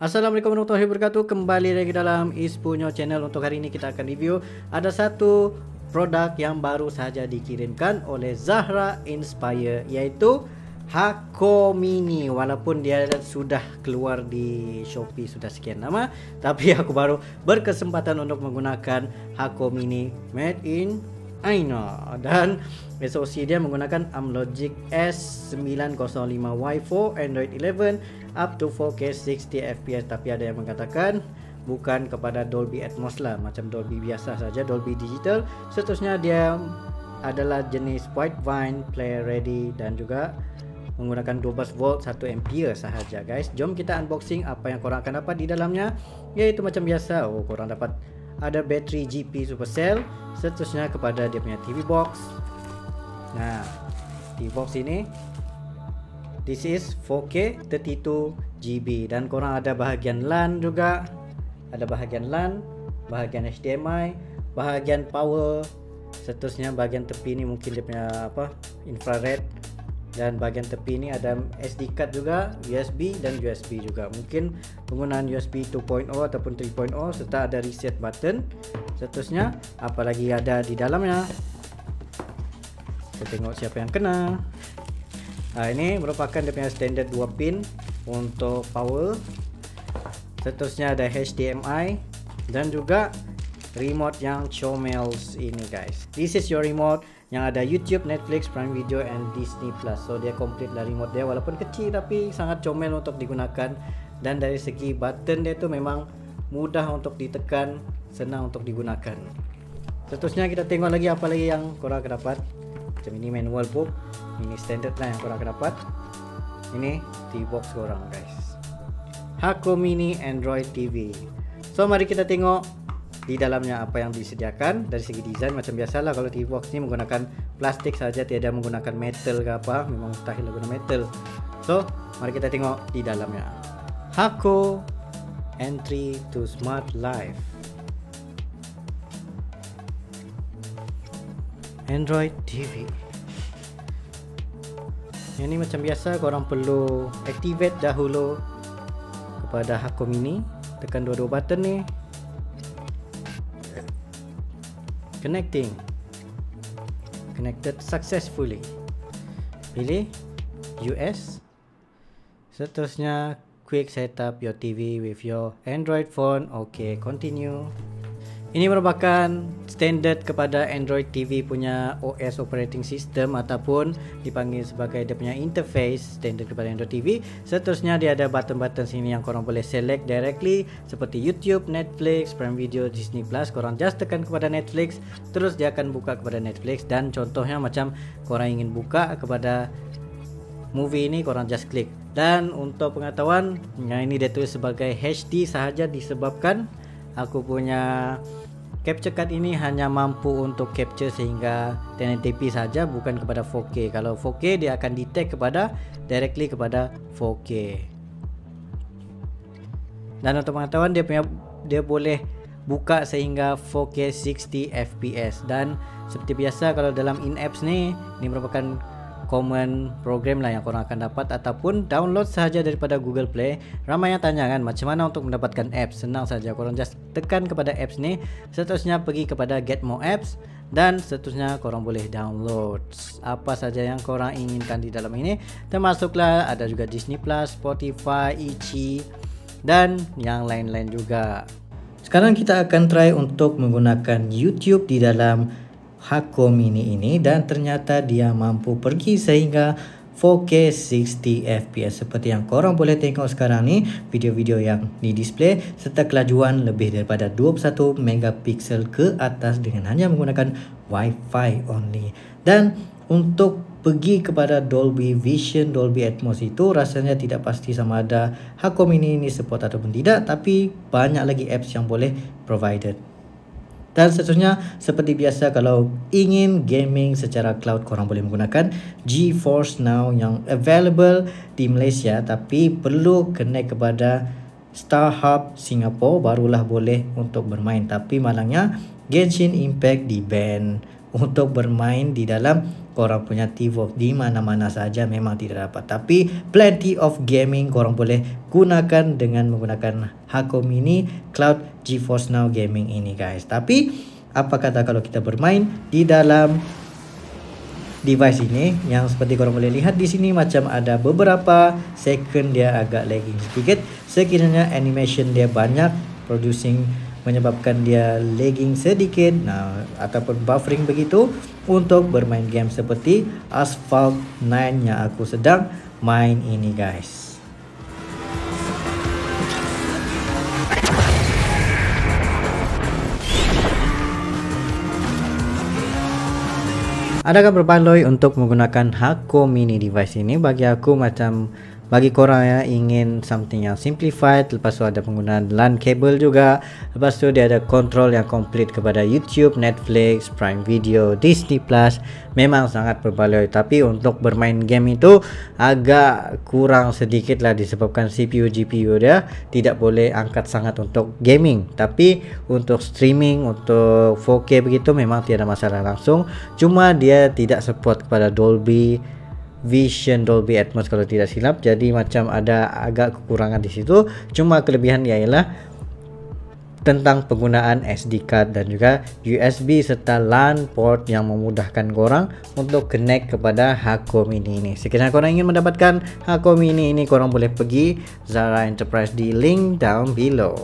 Assalamualaikum warahmatullahi wabarakatuh. Kembali lagi dalam Ispunyo Channel. Untuk hari ini kita akan review ada satu produk yang baru saja dikirimkan oleh Zahra Inspire, iaitu Hako Mini. Walaupun dia sudah keluar di Shopee sudah sekian lama, tapi aku baru berkesempatan untuk menggunakan Hako Mini made in China. Dan SoC dia menggunakan Amlogic S905Y4 Android 11 up to 4K 60fps. Tapi ada yang mengatakan bukan kepada Dolby Atmos lah, macam Dolby biasa saja, Dolby digital. Seterusnya dia adalah jenis Widevine, player ready, dan juga menggunakan 12 volt 1 ampere sahaja guys. Jom kita unboxing apa yang korang akan dapat di dalamnya. Iaitu macam biasa, korang dapat ada bateri GP Supercell. Seterusnya kepada dia punya TV box. Nah, TV box ini this is 4K 32GB, dan korang ada bahagian LAN juga. Ada bahagian LAN, bahagian HDMI, bahagian power. Seterusnya bahagian tepi ni mungkin dia punya infrared, dan bahagian tepi ni ada SD card juga, USB dan USB juga. Mungkin penggunaan USB 2.0 ataupun 3.0, serta ada reset button. Seterusnya apa lagi ada di dalamnya? Kita tengok siapa yang kena. Ini merupakan dia punya standard 2 pin untuk power. Seterusnya ada HDMI dan juga remote yang Chomels ini guys. This is your remote yang ada YouTube, Netflix, Prime Video and Disney Plus. So dia complete lah remote dia, walaupun kecil tapi sangat comel untuk digunakan. Dan dari segi button dia tu memang mudah untuk ditekan, senang untuk digunakan. Seterusnya kita tengok lagi apa lagi yang korang akan dapat. Macam ini manual book, ini standard lah yang korang akan dapat. Ini TV box korang guys, Hako Mini Android TV. So mari kita tengok di dalamnya apa yang disediakan. Dari segi desain macam biasalah, kalau TV box ni menggunakan plastik saja, tiada menggunakan metal ke apa, memang mustahil guna metal. So mari kita tengok di dalamnya. Hako Entry to Smart Life Android TV. Yang ni macam biasa, korang perlu activate dahulu kepada Hako Mini. Tekan dua-dua button ni. Connecting. Connected successfully. Pilih US. Seterusnya quick setup your TV with your Android phone. Okay, continue. Ini merupakan standard kepada Android TV punya OS operating system, ataupun dipanggil sebagai dia punya interface standard kepada Android TV. Seterusnya dia ada button-button sini yang korang boleh select directly, seperti YouTube, Netflix, Prime Video, Disney Plus. Korang just tekan kepada Netflix, terus dia akan buka kepada Netflix. Dan contohnya macam korang ingin buka kepada movie ini, korang just klik. Dan untuk pengetahuan, yang ini dia tulis sebagai HD sahaja disebabkan aku punya capture card ini hanya mampu untuk capture sehingga 1080p saja, bukan kepada 4K. Kalau 4K dia akan detect directly kepada 4K. Dan untuk pengetahuan, dia boleh buka sehingga 4K 60fps. Dan seperti biasa, kalau dalam in-apps ni merupakan common program lah yang korang akan dapat, ataupun download sahaja daripada Google Play. Ramai yang tanya kan macam mana untuk mendapatkan apps. Senang saja, korang just tekan kepada apps ni. Seterusnya pergi kepada get more apps, dan seterusnya korang boleh download apa saja yang korang inginkan di dalam ini. Termasuklah ada juga Disney Plus, Spotify, Ichi dan yang lain-lain juga. Sekarang kita akan try untuk menggunakan YouTube di dalam Hako Mini ini, dan ternyata dia mampu pergi sehingga 4K 60fps. Seperti yang korang boleh tengok sekarang ni, video-video yang di display, serta kelajuan lebih daripada 21 megapiksel ke atas dengan hanya menggunakan Wi-Fi only. Dan untuk pergi kepada Dolby Vision, Dolby Atmos itu rasanya tidak pasti sama ada Hako Mini ini support ataupun tidak, tapi banyak lagi apps yang boleh provided. Dan seterusnya seperti biasa, kalau ingin gaming secara cloud, korang boleh menggunakan GeForce Now yang available di Malaysia, tapi perlu connect kepada StarHub Singapore barulah boleh untuk bermain. Tapi malangnya Genshin Impact di ban untuk bermain di dalam korang punya TVOG di mana-mana saja memang tidak dapat. Tapi plenty of gaming korang boleh gunakan dengan menggunakan Hako Mini Cloud GeForce Now Gaming ini guys. Tapi apa kata kalau kita bermain di dalam device ini yang seperti korang boleh lihat di sini macam ada beberapa second dia agak lagging sedikit. Sekiranya animation dia banyak producing menyebabkan dia lagging sedikit ataupun buffering begitu untuk bermain game seperti Asphalt 9 yang aku sedang main ini guys. Adakah berbaloi untuk menggunakan Hako Mini device ini? Bagi aku macam bagi korang yang ingin something yang simplified, lepas tu ada penggunaan LAN cable juga, lepas tu dia ada control yang komplit kepada YouTube, Netflix, Prime Video, Disney Plus, memang sangat berbaloi. Tapi untuk bermain game itu agak kurang sedikit lah disebabkan CPU GPU dia tidak boleh angkat sangat untuk gaming. Tapi untuk streaming, untuk 4K begitu memang tiada masalah langsung. Cuma dia tidak support kepada Dolby Vision, Dolby Atmos kalau tidak silap. Jadi macam ada agak kekurangan di situ. Cuma kelebihan dia ialah tentang penggunaan SD card dan juga USB serta LAN port yang memudahkan korang untuk connect kepada Hako Mini ini. Sekiranya korang ingin mendapatkan Hako Mini ini, korang boleh pergi Zara Enterprise di link down below.